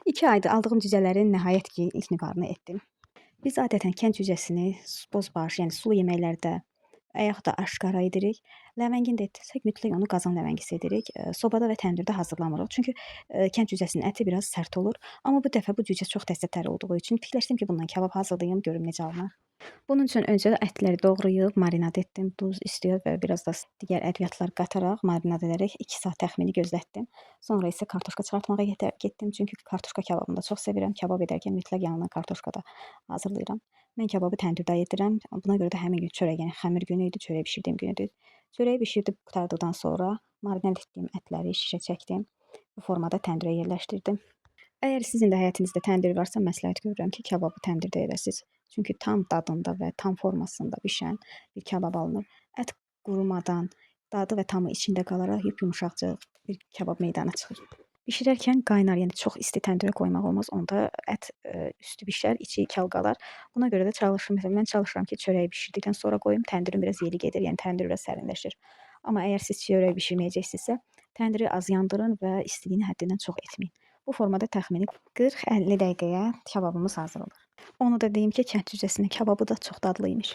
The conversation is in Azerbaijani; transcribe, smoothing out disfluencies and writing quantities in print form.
2 aydır aldığım cücələrin nəhayət ki, ilk nübarını etdim. Biz adətən kənd cücəsini bozbaş, yəni sulu yeməklərdə və yaxud da aşqara edirik. Ləvəngini də etsək mütləq onu qazan ləvəngisi edirik. Sobada və təndirdə hazırlamırıq. Çünki kənd cücəsinin əti biraz sərt olur. Amma bu dəfə bu cücə çox təzətər olduğu üçün fikirləşdim ki, bundan kabab hazırlayım, görüm necə alınır. Bunun üçün öncə ətləri doğrayıb marinad etdim. Duz, istiot və biraz da digər ədviyyatlar qataraq marinad edərək 2 saat təxmini gözlətdim. Sonra isə kartoşka çıxartmağa getdim. Çünki kartoşka kababını da çox sevirəm. Kabab edərkən mütləq yanına kartoşka da hazırlayıram. Mən kababı təndirdə edirəm. Buna görə də həmin gün çörək, yəni xəmir günü idi, çörək bişirdiyim gündür. Çörəyi bişirdib qurtardıqdan sonra marinad etdiyim ətləri şişə çəkdim. Bu formada təndirə yerləşdirdim. Əgər sizin də həyətinizdə təndir varsa, məsləhət görürəm ki, kababı təndirdə edəsiniz. Çünki tam dadında və tam formasında bişən bir kabab alınır. Ət qurumadan dadı və tamı içində qalaraq yumşaqcıq bir kabab meydana çıxır. Bişirərkən qaynar, yəni çox isti təndirə qoymaq olmaz. Onda ət üstü bişər, içi kal qalar. Buna görə də məsələn, mən çalışıram ki, çörəyi bişirdikdən sonra qoyum, təndirin biraz yeri gedir, yəni təndir biraz sərinləşir. Amma əgər siz çörək bişirməyəcəksinizsə, təndiri az yandırın və istiliyini həddindən çox etməyin. Bu formada təxmini 40-50 dəqiqəyə kababımız hazır olur. Onu da deyim ki, kənd cücəsinin kababı da çox dadlı imiş.